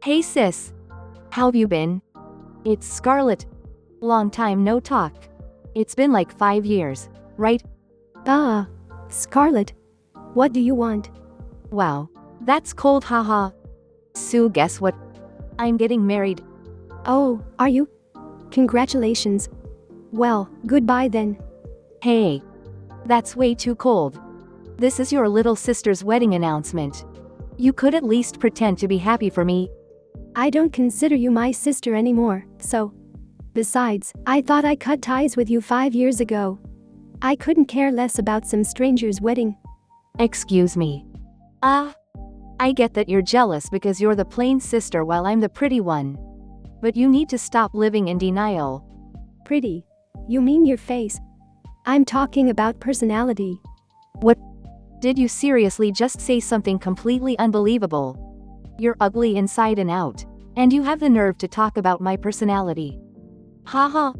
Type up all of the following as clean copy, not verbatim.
Hey sis. How have you been? It's Scarlett. Long time no talk. It's been like 5 years, right? Ah, Scarlett. What do you want? Wow. That's cold, haha. Sue, guess what? I'm getting married. Oh, are you? Congratulations. Well, goodbye then. Hey. That's way too cold. This is your little sister's wedding announcement. You could at least pretend to be happy for me. I don't consider you my sister anymore, so. Besides, I thought I cut ties with you 5 years ago. I couldn't care less about some stranger's wedding. Excuse me. I get that you're jealous because you're the plain sister while I'm the pretty one. But you need to stop living in denial. Pretty? You mean your face? I'm talking about personality. What? Did you seriously just say something completely unbelievable? You're ugly inside and out. And you have the nerve to talk about my personality. Haha.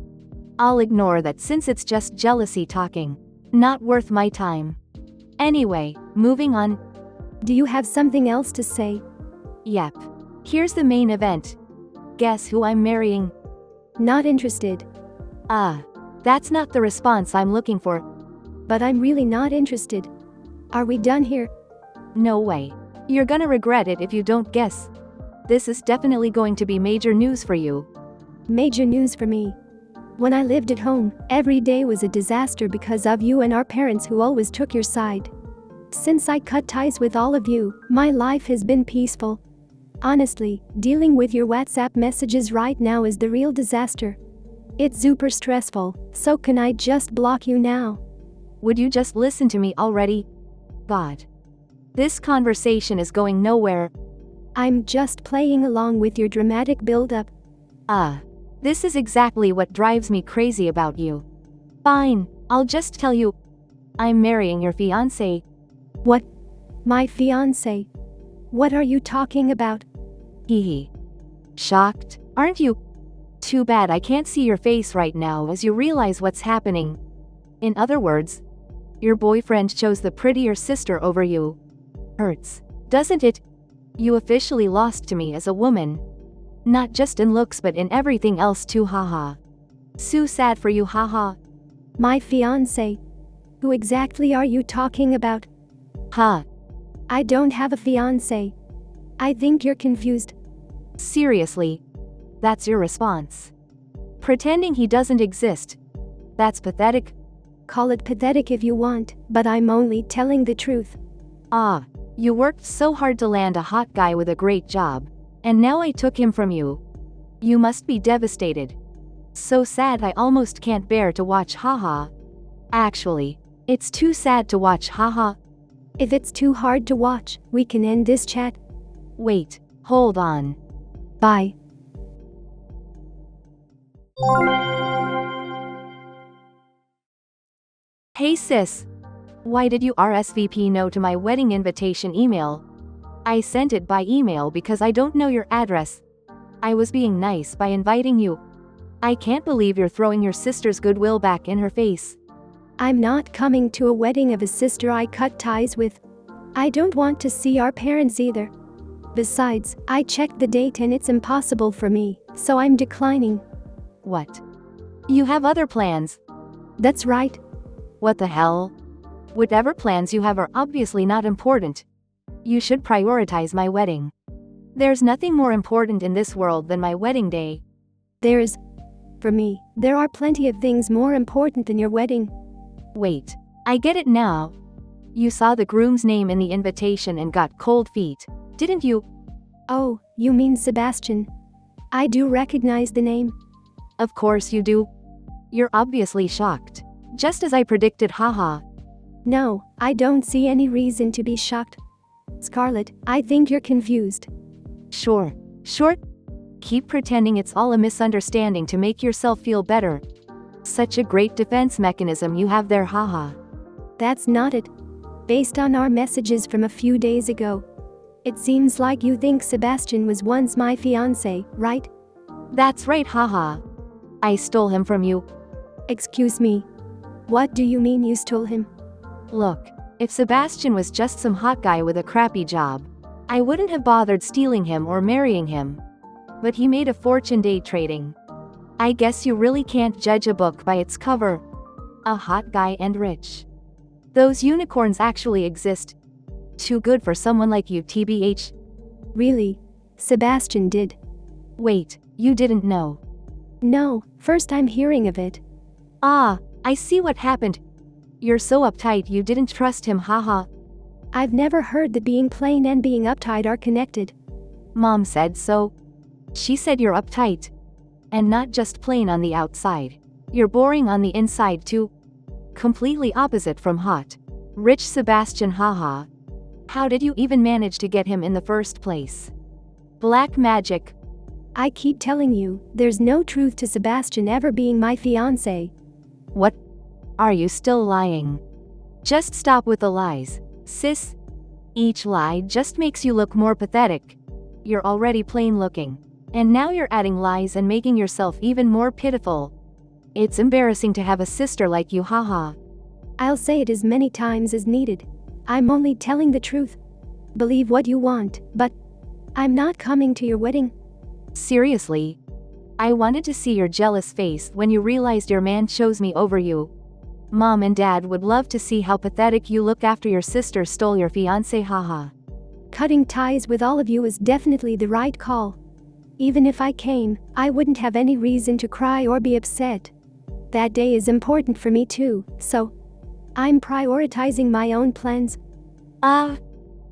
I'll ignore that since it's just jealousy talking. Not worth my time. Anyway, moving on. Do you have something else to say? Yep. Here's the main event. Guess who I'm marrying? Not interested. That's not the response I'm looking for. But I'm really not interested. Are we done here? No way. You're gonna regret it if you don't guess. This is definitely going to be major news for you. Major news for me. When I lived at home, every day was a disaster because of you and our parents who always took your side. Since I cut ties with all of you, my life has been peaceful. Honestly, dealing with your WhatsApp messages right now is the real disaster. It's super stressful, so can I just block you now? Would you just listen to me already? God. This conversation is going nowhere. I'm just playing along with your dramatic build-up. This is exactly what drives me crazy about you. Fine, I'll just tell you. I'm marrying your fiancé. What? My fiancé? What are you talking about? Hee. Shocked, aren't you? Too bad I can't see your face right now as you realize what's happening. In other words, your boyfriend chose the prettier sister over you. Hurts, doesn't it? You officially lost to me as a woman. Not just in looks but in everything else too, haha. So sad for you, haha. My fiancé? Who exactly are you talking about? I don't have a fiancé. I think you're confused. Seriously? That's your response? Pretending he doesn't exist? That's pathetic. Call it pathetic if you want, but I'm only telling the truth. You worked so hard to land a hot guy with a great job, and now I took him from you. You must be devastated. So sad I almost can't bear to watch, haha. Actually, it's too sad to watch, haha. If it's too hard to watch, we can end this chat. Wait, hold on. Bye. Hey sis. Why did you RSVP no to my wedding invitation email? I sent it by email because I don't know your address. I was being nice by inviting you. I can't believe you're throwing your sister's goodwill back in her face. I'm not coming to a wedding of a sister I cut ties with. I don't want to see our parents either. Besides, I checked the date and it's impossible for me, so I'm declining. What? You have other plans? That's right. What the hell? Whatever plans you have are obviously not important. You should prioritize my wedding. There's nothing more important in this world than my wedding day. For me, there are plenty of things more important than your wedding. Wait, I get it now. You saw the groom's name in the invitation and got cold feet, didn't you? Oh, you mean Sebastian. I do recognize the name. Of course you do. You're obviously shocked. Just as I predicted, haha. No, I don't see any reason to be shocked. Scarlett, I think you're confused. Sure. Keep pretending it's all a misunderstanding to make yourself feel better. Such a great defense mechanism you have there, haha. That's not it. Based on our messages from a few days ago, it seems like you think Sebastian was once my fiancé, right? That's right, haha. I stole him from you. Excuse me. What do you mean you stole him? Look, if Sebastian was just some hot guy with a crappy job, I wouldn't have bothered stealing him or marrying him. But he made a fortune day trading. I guess you really can't judge a book by its cover. A hot guy and rich. Those unicorns actually exist. Too good for someone like you, TBH. Really? Sebastian did. Wait, you didn't know? No, first I'm hearing of it. Ah, I see what happened. You're so uptight you didn't trust him, haha. I've never heard that being plain and being uptight are connected. Mom said so. She said you're uptight. And not just plain on the outside. You're boring on the inside too. Completely opposite from hot. Rich Sebastian, haha. How did you even manage to get him in the first place? Black magic. I keep telling you, there's no truth to Sebastian ever being my fiancé. What? Are you still lying? Just stop with the lies, sis. Each lie just makes you look more pathetic. You're already plain looking. And now you're adding lies and making yourself even more pitiful. It's embarrassing to have a sister like you, haha. I'll say it as many times as needed. I'm only telling the truth. Believe what you want, but I'm not coming to your wedding. Seriously? I wanted to see your jealous face when you realized your man chose me over you. Mom and Dad would love to see how pathetic you look after your sister stole your fiancé, haha. Cutting ties with all of you is definitely the right call. Even if I came, I wouldn't have any reason to cry or be upset. That day is important for me too, so I'm prioritizing my own plans.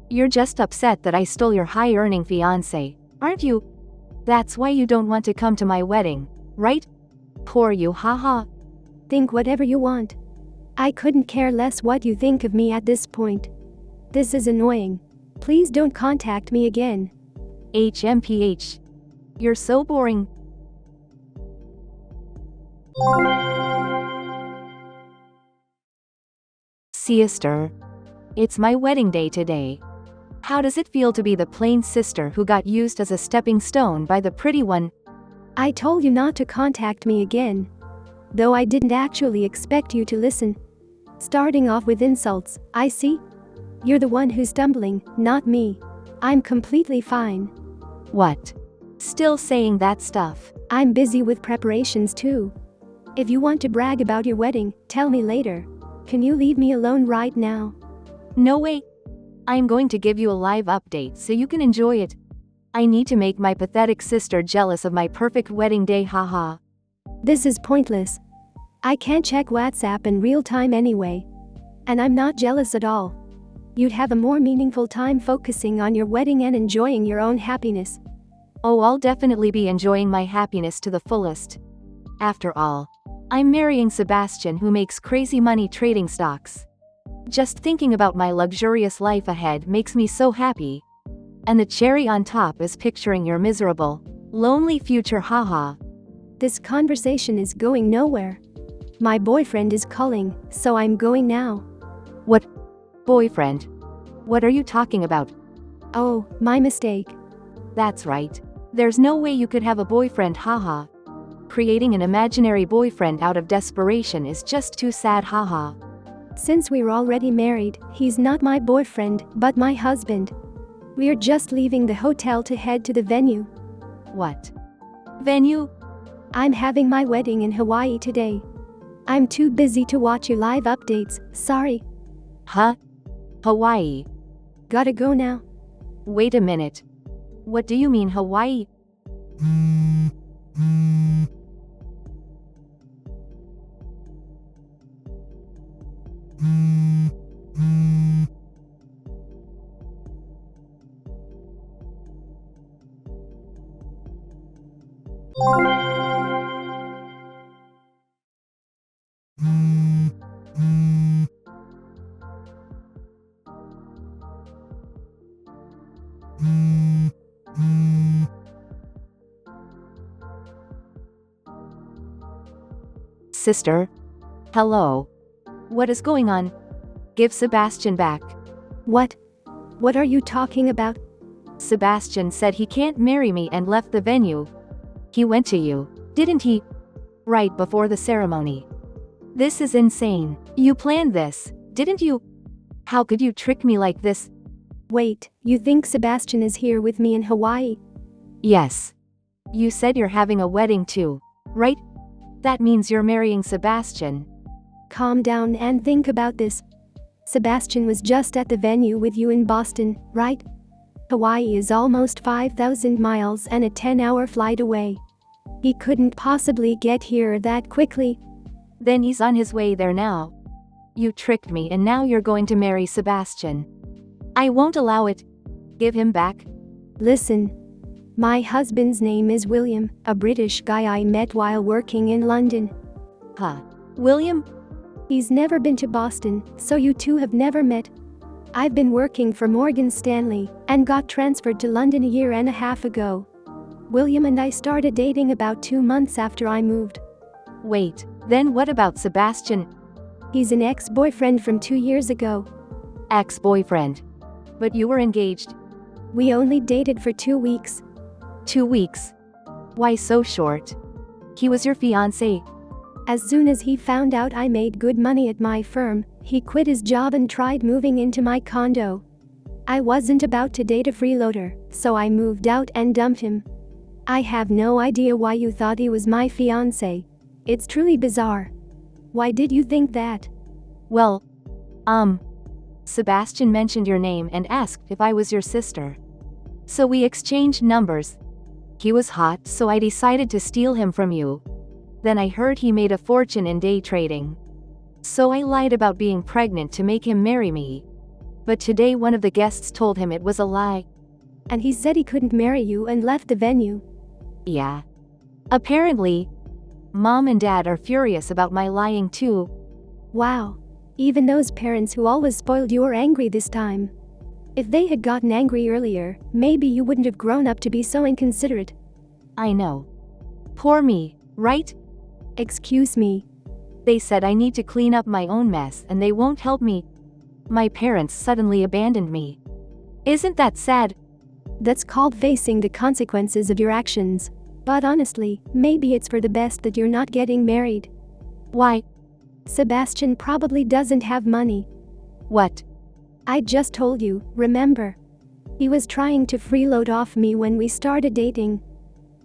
You're just upset that I stole your high-earning fiancé, aren't you? That's why you don't want to come to my wedding, right? Poor you, haha. Think whatever you want. I couldn't care less what you think of me at this point. This is annoying. Please don't contact me again. HMPH. You're so boring. Sister. It's my wedding day today. How does it feel to be the plain sister who got used as a stepping stone by the pretty one? I told you not to contact me again. Though I didn't actually expect you to listen. Starting off with insults, I see. You're the one who's stumbling, not me. I'm completely fine. What? Still saying that stuff? I'm busy with preparations too. If you want to brag about your wedding, tell me later. Can you leave me alone right now? No way. I'm going to give you a live update so you can enjoy it. I need to make my pathetic sister jealous of my perfect wedding day, haha. This is pointless. I can't check WhatsApp in real time anyway. And I'm not jealous at all. You'd have a more meaningful time focusing on your wedding and enjoying your own happiness. Oh, I'll definitely be enjoying my happiness to the fullest. After all, I'm marrying Sebastian, who makes crazy money trading stocks. Just thinking about my luxurious life ahead makes me so happy. And the cherry on top is picturing your miserable, lonely future, haha. This conversation is going nowhere. My boyfriend is calling, so I'm going now. What? Boyfriend? What are you talking about? Oh, my mistake. That's right. There's no way you could have a boyfriend, haha. Creating an imaginary boyfriend out of desperation is just too sad, haha. Since we're already married, he's not my boyfriend, but my husband. We're just leaving the hotel to head to the venue. What? Venue? I'm having my wedding in Hawaii today. I'm too busy to watch your live updates, sorry. Huh? Hawaii? Gotta go now. Wait a minute. What do you mean, Hawaii? Sister? Hello? What is going on? Give Sebastian back. What? What are you talking about? Sebastian said he can't marry me and left the venue. He went to you, didn't he? Right before the ceremony. This is insane. You planned this, didn't you? How could you trick me like this? Wait, you think Sebastian is here with me in Hawaii? Yes. You said you're having a wedding too, right? That means you're marrying Sebastian. Calm down and think about this. Sebastian was just at the venue with you in Boston, right? Hawaii is almost 5,000 miles and a 10-hour flight away. He couldn't possibly get here that quickly. Then he's on his way there now. You tricked me and now you're going to marry Sebastian. I won't allow it. Give him back. Listen. My husband's name is William, a British guy I met while working in London. Huh. William? He's never been to Boston, so you two have never met. I've been working for Morgan Stanley and got transferred to London a year and a half ago. William and I started dating about 2 months after I moved. Wait, then what about Sebastian? He's an ex-boyfriend from 2 years ago. Ex-boyfriend. But you were engaged. We only dated for 2 weeks. 2 weeks? Why so short? He was your fiancé. As soon as he found out I made good money at my firm, he quit his job and tried moving into my condo. I wasn't about to date a freeloader, so I moved out and dumped him. I have no idea why you thought he was my fiancé. It's truly bizarre. Why did you think that? Well, Sebastian mentioned your name and asked if I was your sister. So we exchanged numbers. He was hot, so I decided to steal him from you. Then I heard he made a fortune in day trading. So I lied about being pregnant to make him marry me. But today one of the guests told him it was a lie. And he said he couldn't marry you and left the venue. Yeah. Apparently, Mom and Dad are furious about my lying too. Wow. Even those parents who always spoiled you are angry this time. If they had gotten angry earlier, maybe you wouldn't have grown up to be so inconsiderate. I know. Poor me, right? Excuse me. They said I need to clean up my own mess and they won't help me. My parents suddenly abandoned me. Isn't that sad? That's called facing the consequences of your actions. But honestly, maybe it's for the best that you're not getting married. Why? Sebastian probably doesn't have money. What? I just told you, remember? He was trying to freeload off me when we started dating.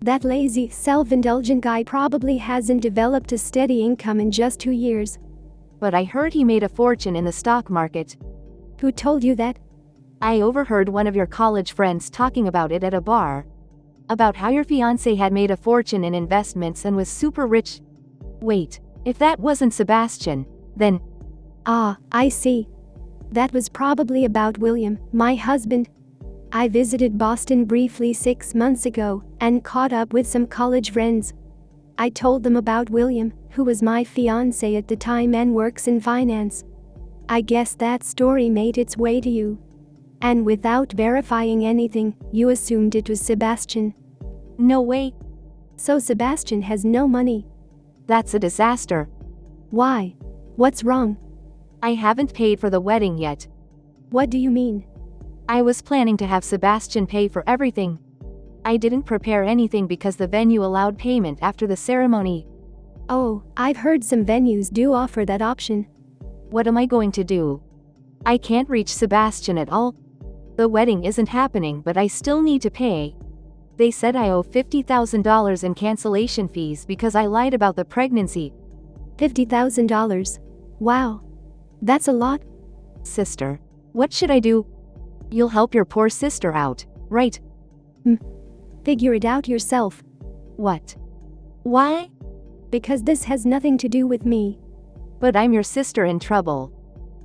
That lazy, self-indulgent guy probably hasn't developed a steady income in just 2 years. But I heard he made a fortune in the stock market. Who told you that? I overheard one of your college friends talking about it at a bar. About how your fiancé had made a fortune in investments and was super rich. Wait, if that wasn't Sebastian, then… Ah, I see. That was probably about William, my husband. I visited Boston briefly 6 months ago and caught up with some college friends. I told them about William, who was my fiancé at the time and works in finance. I guess that story made its way to you. And without verifying anything, you assumed it was Sebastian. No way. So Sebastian has no money. That's a disaster. Why? What's wrong? I haven't paid for the wedding yet. What do you mean? I was planning to have Sebastian pay for everything. I didn't prepare anything because the venue allowed payment after the ceremony. Oh, I've heard some venues do offer that option. What am I going to do? I can't reach Sebastian at all. The wedding isn't happening, but I still need to pay. They said I owe $50,000 in cancellation fees because I lied about the pregnancy. $50,000? Wow. That's a lot. Sister, what should I do? You'll help your poor sister out, right? Figure it out yourself. What? Why? Because this has nothing to do with me. But I'm your sister in trouble.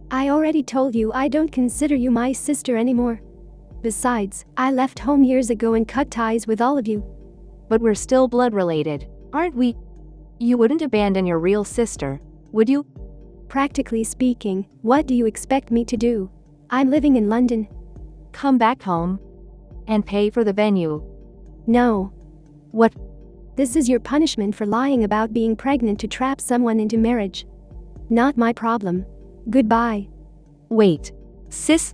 I already told you I don't consider you my sister anymore. Besides, I left home years ago and cut ties with all of you. But we're still blood related, aren't we? You wouldn't abandon your real sister, would you? Practically speaking, what do you expect me to do? I'm living in London. Come back home and pay for the venue. No. What? This is your punishment for lying about being pregnant to trap someone into marriage. Not my problem. Goodbye. Wait, sis?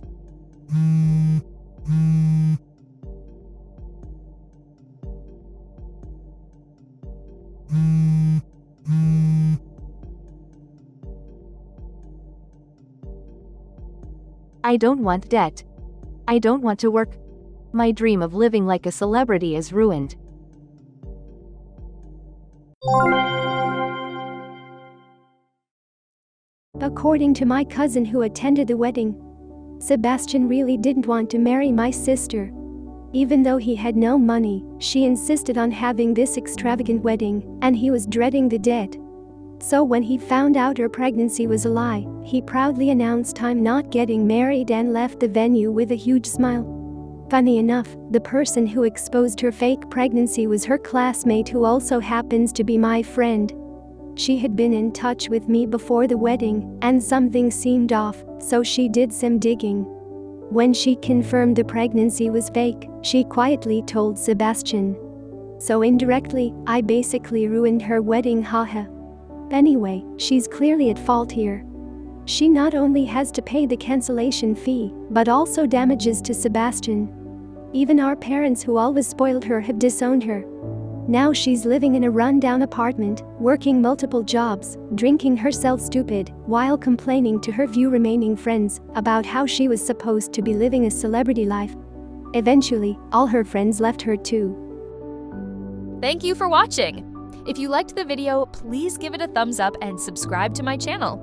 I don't want debt. I don't want to work. My dream of living like a celebrity is ruined. According to my cousin who attended the wedding, Sebastian really didn't want to marry my sister. Even though he had no money, she insisted on having this extravagant wedding, and he was dreading the debt. So when he found out her pregnancy was a lie, he proudly announced, "I'm not getting married," and left the venue with a huge smile. Funny enough, the person who exposed her fake pregnancy was her classmate, who also happens to be my friend. She had been in touch with me before the wedding, and something seemed off, so she did some digging. When she confirmed the pregnancy was fake, she quietly told Sebastian. So indirectly, I basically ruined her wedding, haha. Anyway, she's clearly at fault here. She not only has to pay the cancellation fee, but also damages to Sebastian. Even our parents, who always spoiled her, have disowned her. Now she's living in a rundown apartment, working multiple jobs, drinking herself stupid, while complaining to her few remaining friends about how she was supposed to be living a celebrity life. Eventually, all her friends left her too. Thank you for watching. If you liked the video, please give it a thumbs up and subscribe to my channel.